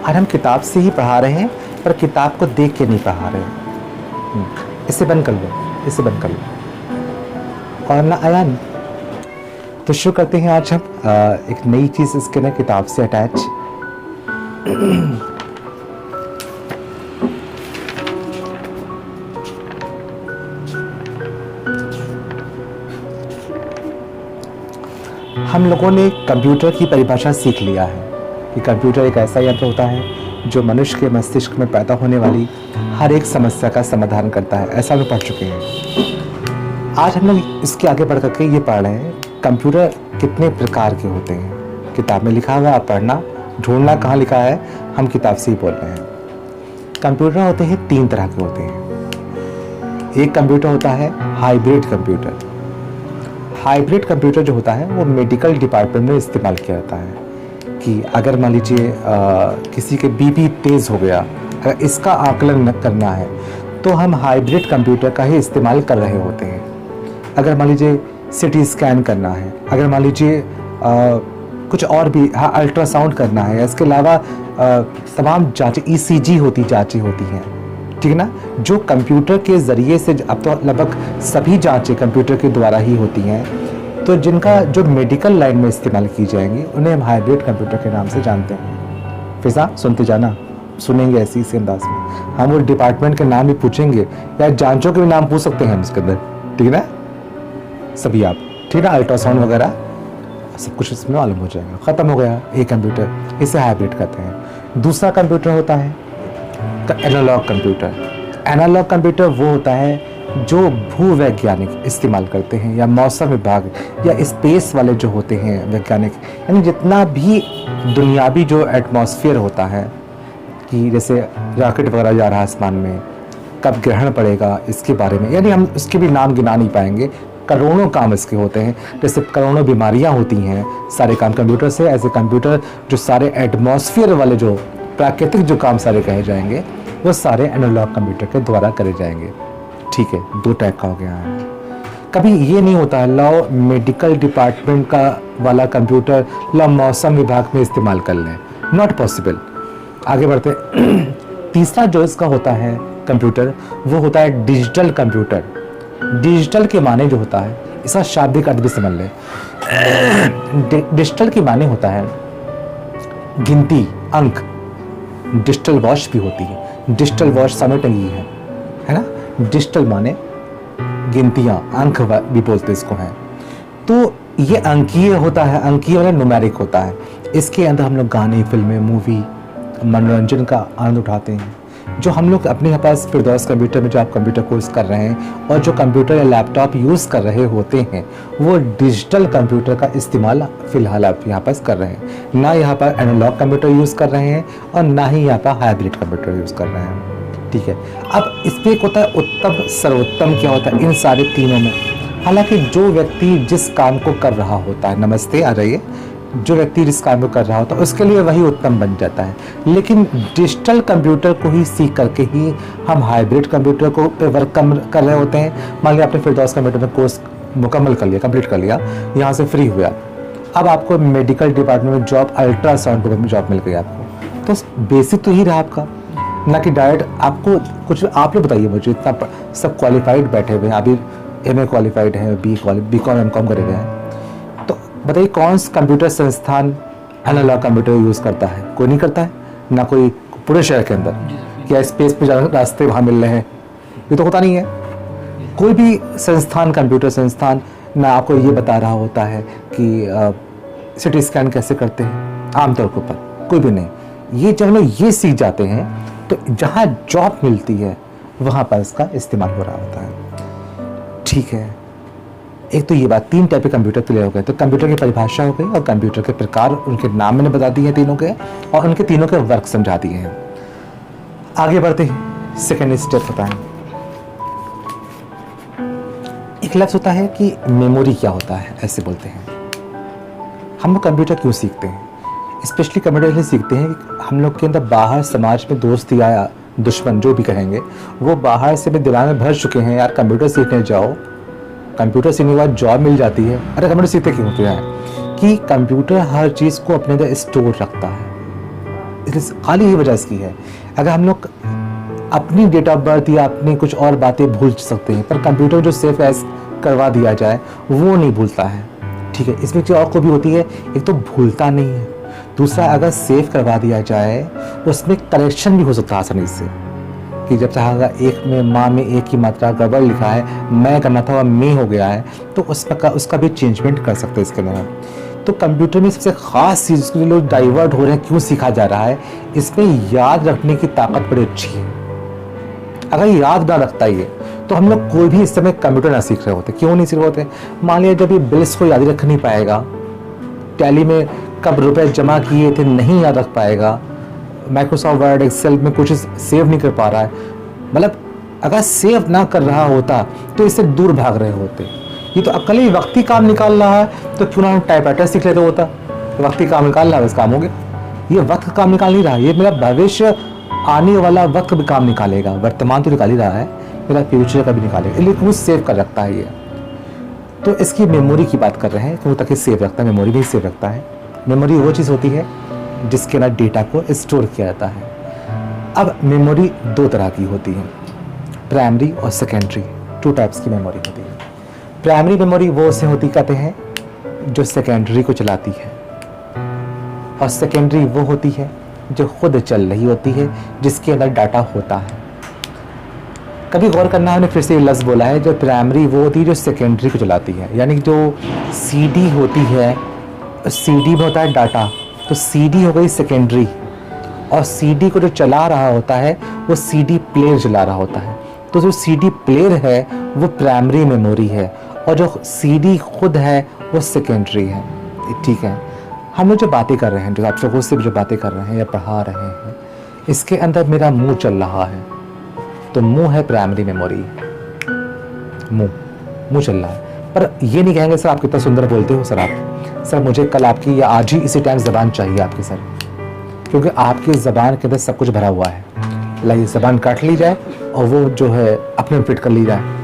और हम किताब से ही पढ़ा रहे हैं, पर किताब को देख के नहीं पढ़ा रहे हैं। इसे बंद कर लो, इसे बंद कर लो। और ना अयान, तो शुरू करते हैं आज हम एक नई चीज़ इसके ना किताब से अटैच। हम लोगों ने कंप्यूटर की परिभाषा सीख लिया है कि कंप्यूटर एक ऐसा यंत्र होता है जो मनुष्य के मस्तिष्क में पैदा होने वाली हर एक समस्या का समाधान करता है। ऐसा हम पढ़ चुके हैं। आज हम लोग इसके आगे बढ़ करके ये पढ़ रहे हैं कंप्यूटर कितने प्रकार के होते हैं। किताब में लिखा हुआ है, आप पढ़ना, ढूंढना कहाँ लिखा है, हम किताब से ही बोल रहे हैं। कंप्यूटर होते हैं 3 तरह के होते हैं। एक कंप्यूटर होता है हाइब्रिड कंप्यूटर। हाइब्रिड कंप्यूटर जो होता है वो मेडिकल डिपार्टमेंट में इस्तेमाल किया जाता है कि अगर मान लीजिए किसी के बीपी तेज़ हो गया, अगर इसका आकलन करना है तो हम हाइब्रिड कंप्यूटर का ही इस्तेमाल कर रहे होते हैं। अगर मान लीजिए सिटी स्कैन करना है, अगर मान लीजिए कुछ और भी अल्ट्रासाउंड करना है, इसके अलावा तमाम जाँचें ईसीजी जाँचें होती हैं, ठीक है ना, जो कंप्यूटर के ज़रिए से, अब तो लगभग सभी जाँचें कंप्यूटर के द्वारा ही होती हैं, तो जिनका जो मेडिकल लाइन में इस्तेमाल की जाएंगी उन्हें हम हाइब्रिड कंप्यूटर के नाम से जानते हैं। फिजा सुनते जाना, सुनेंगे ऐसे इसी अंदाज में। हम वो डिपार्टमेंट के नाम भी पूछेंगे या जांचों के भी नाम पूछ सकते हैं हम इसके अंदर, ठीक है ना, सभी आप, ठीक है ना, अल्ट्रासाउंड वगैरह सब कुछ इसमें मालूम हो जाएगा। ख़त्म हो गया एक कंप्यूटर, इसे हाइब्रिड कहते हैं। दूसरा कंप्यूटर होता है एनालॉग कंप्यूटर। एनालॉग कंप्यूटर वो होता है जो भूवैज्ञानिक इस्तेमाल करते हैं, या मौसम विभाग या स्पेस वाले जो होते हैं वैज्ञानिक, यानी जितना भी दुनियावी जो एटमॉस्फेयर होता है कि जैसे रॉकेट वगैरह जा रहा है आसमान में, कब ग्रहण पड़ेगा इसके बारे में, यानी हम इसके भी नाम गिना नहीं पाएंगे। करोड़ों काम इसके होते हैं, जैसे करोड़ों बीमारियां होती हैं, सारे काम कंप्यूटर से। ऐसे कंप्यूटर जो सारे एटमॉस्फेयर वाले जो प्राकृतिक जो काम सारे कहे जाएंगे वो सारे एनालॉग कंप्यूटर के द्वारा करे जाएंगे। ठीक है, 2 टाइप का हो गया है। कभी ये नहीं होता है लाओ मेडिकल डिपार्टमेंट का वाला कंप्यूटर लाओ मौसम विभाग में इस्तेमाल कर लें, नॉट पॉसिबल। आगे बढ़ते तीसरा जो इसका होता है कंप्यूटर, वो होता है डिजिटल कंप्यूटर। डिजिटल के माने जो होता है, इसका शाब्दिक अर्थ भी समझ लें। डिजिटल के माने होता है गिनती, अंक। डिजिटल वॉच भी होती है, डिजिटल वॉच समय टंगी है ना। डिजिटल माने गिनतियाँ, अंक भी बोलते इसको हैं। तो ये अंकीय होता है, अंकीय वाला न्यूमेरिक होता है। इसके अंदर हम लोग गाने, फिल्में, मूवी, मनोरंजन का आनंद उठाते हैं। जो हम लोग अपने पास फिरदौस कंप्यूटर में जो आप कंप्यूटर कोर्स कर रहे हैं और जो कंप्यूटर या लैपटॉप यूज़ कर रहे होते हैं, वो डिजिटल कंप्यूटर का इस्तेमाल फ़िलहाल आप यहाँ पर कर रहे हैं। ना यहाँ पर एनालॉग कंप्यूटर यूज़ कर रहे हैं और ना ही यहाँ पर हाइब्रिड कंप्यूटर यूज़ कर रहे हैं, ठीक है। अब इस पर एक होता है उत्तम, सर्वोत्तम क्या होता है इन सारे तीनों में। हालांकि जो व्यक्ति जिस काम को कर रहा होता है, नमस्ते आ रही है, जो व्यक्ति जिस काम को कर रहा होता है उसके लिए वही उत्तम बन जाता है। लेकिन डिजिटल कंप्यूटर को ही सीख करके ही हम हाइब्रिड कंप्यूटर को पे वर्क कर रहे होते हैं। मान लिया आपने फिरदौस कंप्यूटर में कोर्स मुकम्मल कर लिया, कंप्लीट कर लिया, यहाँ से फ्री हुआ, अब आपको मेडिकल डिपार्टमेंट में जॉब, अल्ट्रासाउंड में जॉब मिल गई आपको, तो बेसिक तो ही रहा आपका, ना कि डायरेक्ट आपको कुछ। आप लोग बताइए मुझे, इतना सब क्वालिफाइड बैठे हुए हैं, अभी MA क्वालिफाइड है, BCom MCom करे हुए हैं, तो बताइए कौन सा कंप्यूटर संस्थान एनालॉग कंप्यूटर यूज़ करता है? कोई नहीं करता है, ना कोई पूरे शहर के अंदर। क्या स्पेस पे रास्ते वहाँ मिल रहे हैं? ये तो होता नहीं है। कोई भी संस्थान, कंप्यूटर संस्थान ना आपको ये बता रहा होता है कि सिटी स्कैन कैसे करते हैं, आमतौर के ऊपर कोई भी नहीं। ये जब लोग ये सीख जाते हैं तो जहाँ जॉब मिलती है वहाँ पर इसका इस्तेमाल हो रहा होता है, ठीक है। एक तो ये बात, 3 टाइप के कंप्यूटर क्लियर हो गए। तो कंप्यूटर की परिभाषा हो गई और कंप्यूटर के प्रकार, उनके नाम मैंने बता दिए हैं तीनों के, और उनके तीनों के वर्क समझा दिए हैं। आगे बढ़ते हैं, सेकेंड स्टेप होता है, एक लफ्ज़ होता है कि मेमोरी क्या होता है, ऐसे बोलते हैं। हम लोग कंप्यूटर क्यों सीखते हैं? स्पेशली कंप्यूटर इसलिए सीखते हैं कि हम लोग के अंदर बाहर समाज में दोस्त या दुश्मन जो भी कहेंगे, वो बाहर से भी दिमाग में भर चुके हैं, यार कंप्यूटर सीखने जाओ, कंप्यूटर सीखने के बाद जॉब मिल जाती है। अरे कंप्यूटर सीखते क्यों? क्या है कि कंप्यूटर हर चीज़ को अपने अंदर स्टोर रखता है, खाली ही वजह इसकी है। अगर हम लोग अपनी डेट ऑफ बर्थ या अपनी कुछ और बातें भूल सकते हैं, पर कंप्यूटर जो सेव एज करवा दिया जाए वो नहीं भूलता है, ठीक है। इसमें चीज़ और को भी होती है, एक तो भूलता नहीं है, दूसरा अगर सेव करवा दिया जाए उसमें करेक्शन भी हो सकता है आसानी से, कि जब चाहेगा एक में माँ में एक की मात्रा गड़बड़ लिखा है, मैं करना था और मैं हो गया है, तो उसका भी चेंजमेंट कर सकते हैं इसके अंदर। तो कंप्यूटर में सबसे ख़ास चीज़, इसके लिए लोग डाइवर्ट हो रहे हैं, क्यों सीखा जा रहा है, इसमें याद रखने की ताकत बड़ी अच्छी है। अगर याद ना रखता ये तो हम लोग कोई भी इस समय कंप्यूटर ना सीख रहे होते। क्यों नहीं सीख रहे होते? मान लिया जब ये बिल्स को याद रख नहीं पाएगा, टैली में कब रुपए जमा किए थे नहीं याद रख पाएगा, माइक्रोसॉफ्ट वर्ड एक्सेल में कुछ सेव नहीं कर पा रहा है, मतलब अगर सेव ना कर रहा होता तो इससे दूर भाग रहे होते। ये तो अकेले वक्ती काम निकाल रहा है, तो क्यों ना टाइपराइटर सीख लेते होता। वक्ती काम निकाल रहा है, बस काम हो गया। ये वक्त काम निकाल नहीं रहा, ये मेरा भविष्य आने वाला वक्त भी काम निकालेगा। वर्तमान तो निकाल ही रहा है, मेरा फ्यूचर का भी निकालेगा, इसलिए वो सेव कर रखता है ये। तो इसकी मेमोरी की बात कर रहे हैं, क्यों तक सेव रखता है, मेमोरी भी सेव रखता है। मेमोरी वो चीज़ होती है जिसके अंदर डेटा को स्टोर किया जाता है। अब मेमोरी दो तरह की होती है, प्राइमरी और सेकेंडरी, 2 टाइप्स की मेमोरी होती है। प्राइमरी मेमोरी वो उसे होती कहते हैं जो सेकेंडरी को चलाती है, और सेकेंडरी वो होती है जो खुद चल रही होती है, जिसके अंदर डाटा होता है। कभी गौर करना, हमने फिर से ये लफ्ज़ बोला है, जो प्राइमरी वो होती है जो सेकेंडरी को चलाती है, यानी कि जो सीडी होती है, सीडी में होता है डाटा, तो सीडी हो गई सेकेंडरी, और सीडी को जो चला रहा होता है वो सीडी प्लेयर चला रहा होता है। तो जो सीडी प्लेयर है वो प्राइमरी मेमोरी है, और जो सीडी खुद है वो सेकेंडरी है, ठीक है। हम लोग जो बातें कर रहे हैं, जो आप लोगों से जो बातें कर रहे हैं या पढ़ा रहे हैं, इसके अंदर मेरा मुंह चल रहा है, तो मुंह है प्राइमरी मेमोरी, मुंह चल रहा है। पर ये नहीं कहेंगे सर आप कितना सुंदर बोलते हो, सर मुझे कल आपकी या आज ही इसी टाइम ज़बान चाहिए आपकी सर, क्योंकि आपकी ज़बान के अंदर सब कुछ भरा हुआ है। लाइए ज़बान काट ली जाए और वो जो है अपने में फिट कर ली जाए,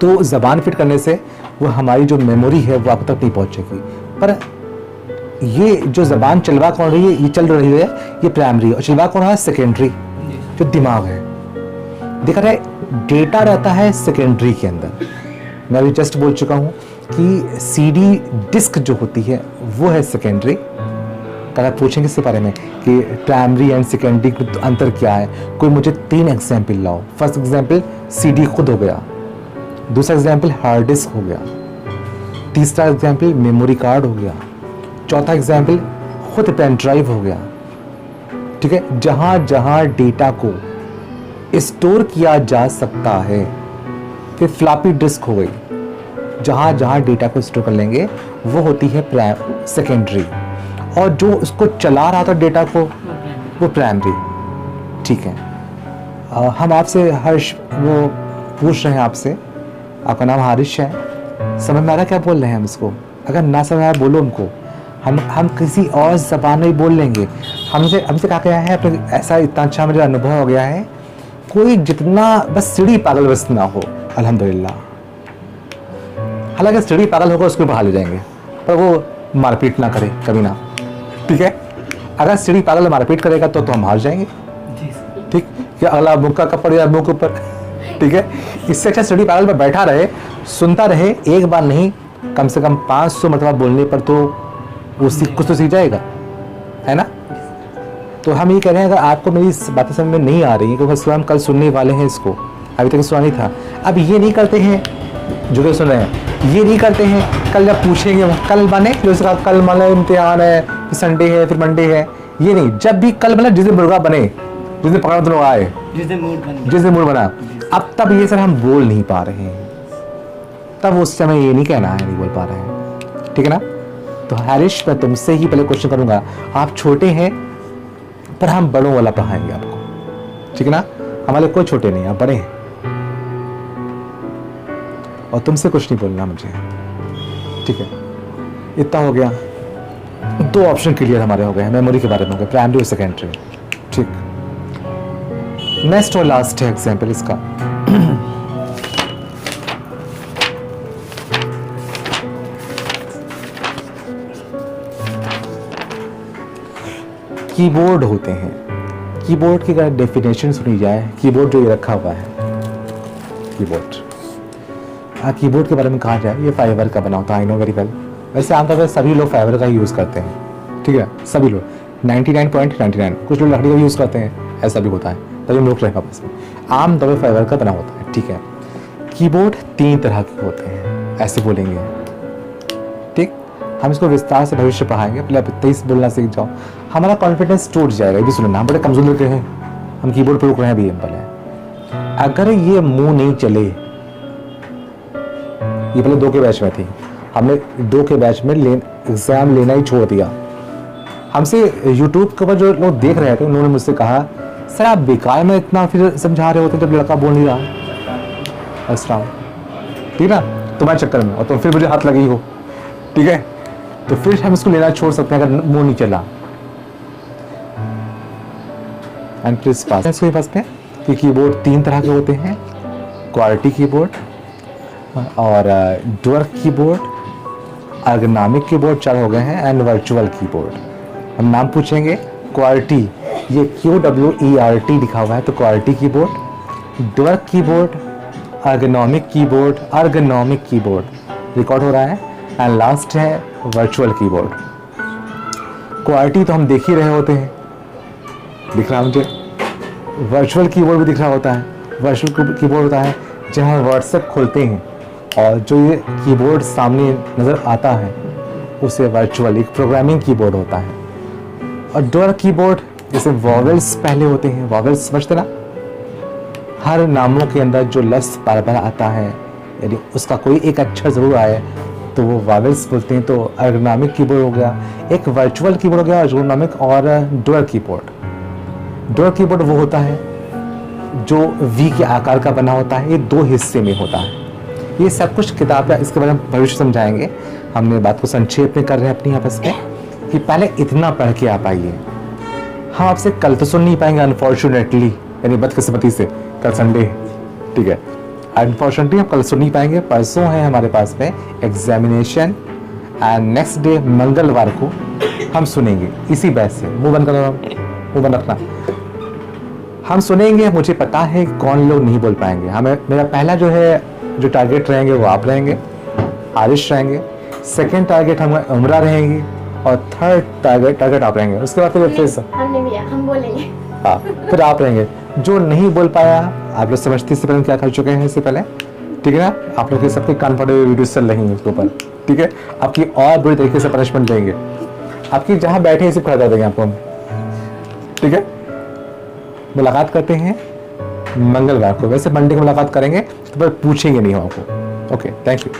तो ज़बान फिट करने से वो हमारी जो मेमोरी है वो आप तक नहीं पहुँचेगी। पर ये जो ज़बान चलवा कौन रही है, ये चल रही है ये प्राइमरी, और चलवा कौन है, सेकेंडरी, जो दिमाग है। देखा जाए डेटा रहता है सेकेंडरी के अंदर। मैं अभी जस्ट बोल चुका हूँ कि सीडी डिस्क जो होती है वो है सेकेंडरी। अगर पूछेंगे इसके बारे में कि प्राइमरी एंड सेकेंडरी में अंतर क्या है, कोई मुझे 3 एग्जाम्पल लाओ। फर्स्ट एग्जाम्पल सीडी खुद हो गया, दूसरा एग्जाम्पल हार्ड डिस्क हो गया, तीसरा एग्जाम्पल मेमोरी कार्ड हो गया, चौथा एग्जाम्पल खुद पेन ड्राइव हो गया, ठीक है। जहाँ जहाँ डेटा को स्टोर किया जा सकता है, फिर फ्लॉपी डिस्क हो गई, जहाँ जहाँ डेटा को स्टोर कर लेंगे वो होती है सेकेंडरी, और जो उसको चला रहा था डेटा को वो प्राइमरी, ठीक है। हम आपसे हर्ष वो पूछ रहे हैं, आपसे आपका नाम हारिश है, समझ में आ रहा क्या बोल रहे हैं हम इसको? अगर ना समझ आया बोलो हमको, हम किसी और ज़बान में बोल लेंगे। हमसे कहा गया है, अपने ऐसा इतना अच्छा मुझे अनुभव हो गया है, कोई जितना बस सीढ़ी पागल बस ना हो, अल्हम्दुलिल्लाह। हालांकि सीढ़ी पागल होगा उसको बाहर ले जाएंगे, पर वो मारपीट ना करे कभी ना, ठीक है। अगर सीढ़ी पागल मारपीट करेगा तो हम हार जाएंगे, ठीक। क्या अगला मुक्का कब पड़ जाए मुँह के ऊपर, ठीक है। इससे अच्छा सीढ़ी पागल पर बैठा रहे, सुनता रहे, एक बार नहीं कम से कम 500 मरतबा बोलने पर तो वो कुछ तो सीख जाएगा, है ना। तो हम ये कह रहे हैं, अगर आपको मेरी बातें समझ में नहीं आ रही है, क्योंकि हम कल सुनने वाले हैं इसको, अभी तक सुना नहीं था। अब ये नहीं करते हैं जो कि सुन रहे हैं, ये नहीं करते हैं कल जब पूछेंगे कल बने, जो उसका कल मतलब इम्तिहान है, फिर संडे है, फिर मंडे है, ये नहीं, जब भी कल मतलब जिस दिन मुर्गा बने, जिस दिन पकड़ा तो लोग आए, जिस दिन मूड बना, अब तब ये सर हम बोल नहीं पा रहे हैं, तब उस समय ये नहीं कहना है नहीं बोल पा रहे हैं, ठीक है ना। तो हारिश मैं तुमसे ही पहले क्वेश्चन करूंगा, आप छोटे हैं पर हम बड़ों वाला पढ़ाएंगे आपको, ठीक है ना। हमारे कोई छोटे नहीं, आप बड़े हैं, और तुमसे कुछ नहीं बोलना मुझे, ठीक है। इतना हो गया, 2 ऑप्शन क्लियर हमारे हो गए हैं, मेमोरी के बारे में हो गए, प्राइमरी और सेकेंडरी, ठीक। नेक्स्ट और लास्ट है एग्जाम्पल इसका। कीबोर्ड होते हैं। कीबोर्ड की अगर डेफिनेशन सुनी जाए, कीबोर्ड जो ये रखा हुआ है, कीबोर्ड के बारे में कहा जाए ये फाइबर का बना होता है। I know very well. वैसे आमतौर पर सभी लोग फाइबर का यूज़ करते हैं, ठीक है, सभी लोग 99.99। कुछ लोग लकड़ी का यूज़ करते हैं, ऐसा भी होता है, तभी हम लोग रहेगा बस में। आमतौर पर फाइबर का बना होता है, ठीक है। कीबोर्ड 3 तरह के होते हैं, ऐसे बोलेंगे, ठीक। हम इसको विस्तार से भविष्य पढ़ाएंगे, पहले आप 23 बोलना सीख जाओ, हमारा कॉन्फिडेंस टूट जाएगा। ये भी सुनो ना, हम बड़े कमजोर लोग हैं, हम कीबोर्ड पर रुक रहे हैं अभी। हम पहले अगर ये मुंह नहीं चले, ये पहले 2 के बैच में थी, हमने 2 के बैच में एग्जाम लेना ही छोड़ दिया। हमसे यूट्यूब के ऊपर जो लोग देख रहे थे उन्होंने मुझसे कहा, सर आप बेकार में इतना फिर समझा रहे होते जब लड़का बोल नहीं रहा। अस्सलाम, ठीक ना, तुम्हारे चक्कर में, और तुम फिर मुझे हाथ लगी हो, ठीक है। तो फिर हम इसको लेना छोड़ सकते हैं अगर मुंह नहीं चला। एंड प्लीज पास इसके पास में कि कीबोर्ड 3 तरह के होते हैं, क्वालिटी कीबोर्ड और डुअल कीबोर्ड, एर्गोनॉमिक कीबोर्ड 4 हो गए हैं, एंड वर्चुअल कीबोर्ड। हम नाम पूछेंगे। क्वालिटी, ये QWERT लिखा हुआ है, तो quality keyboard, dual keyboard, ergonomic keyboard record हो रहा है, एंड लास्ट है वर्चुअल कीबोर्ड। क्वालिटी तो हम देख ही रहे होते हैं, दिख रहा है मुझे। वर्चुअल कीबोर्ड भी दिख रहा होता है। वर्चुअल कीबोर्ड होता है जब हम व्हाट्सएप खोलते हैं और जो ये कीबोर्ड सामने नज़र आता है उसे वर्चुअल एक प्रोग्रामिंग कीबोर्ड होता है। और डुअल कीबोर्ड जैसे वॉवेल्स पहले होते हैं, वॉवेल्स समझते ना, हर नामों के अंदर जो लफ्ज़ बार बार आता है, यानी उसका कोई एक अक्षर ज़रूर आए तो वो वॉवेल्स बोलते हैं। तो एर्गोनॉमिक कीबोर्ड हो गया, एक वर्चुअल कीबोर्ड हो गया, एर्गोनॉमिक और डुअल कीबोर्ड। डुअल कीबोर्ड वो होता है जो वी के आकार का बना होता है, ये 2 हिस्से में होता है। ये सब कुछ किताब है, इसके बारे में भविष्य समझाएंगे। हमने बात को संक्षेप में कर रहे हैं अपनी आपस में कि पहले इतना पढ़ के आप आइए। हम आपसे कल तो सुन नहीं पाएंगे अनफॉर्चुनेटली, यानी बदकिस्मती से, कल संडे, ठीक है। अनफॉर्चुनेटली हम कल सुन नहीं पाएंगे। परसों है हमारे पास में एग्जामिनेशन, एंड नेक्स्ट डे मंगलवार को हम सुनेंगे इसी बैच से। मुंह बंद करो, मुंह बंद रखना। हम सुनेंगे, मुझे पता है कौन लोग नहीं बोल पाएंगे। हमें मेरा पहला जो टारगेट रहेंगे वो आप रहेंगे, आरिश रहेंगे। सेकंड टारगेट हम उमरा रहेंगी, और थर्ड टारगेट आप रहेंगे। उसके बाद फिर हम बोलेंगे, हाँ, फिर आप रहेंगे। जो नहीं बोल पाया, आप लोग समझते इससे पहले क्या कर चुके हैं इससे पहले, ठीक है ना। आप लोग के सबके कान पड़े हुए वीडियो चल रही है उसके ऊपर, ठीक है। आपकी और बुरी तरीके से पनिशमेंट देंगे, आपकी जहाँ बैठे हैं सिर्फ खड़ा कर देंगे आपको हम, ठीक है। मुलाकात करते हैं मंगलवार को। वैसे मंडे को मुलाकात करेंगे तो पूछेंगे नहीं हम आपको। Okay, thank you.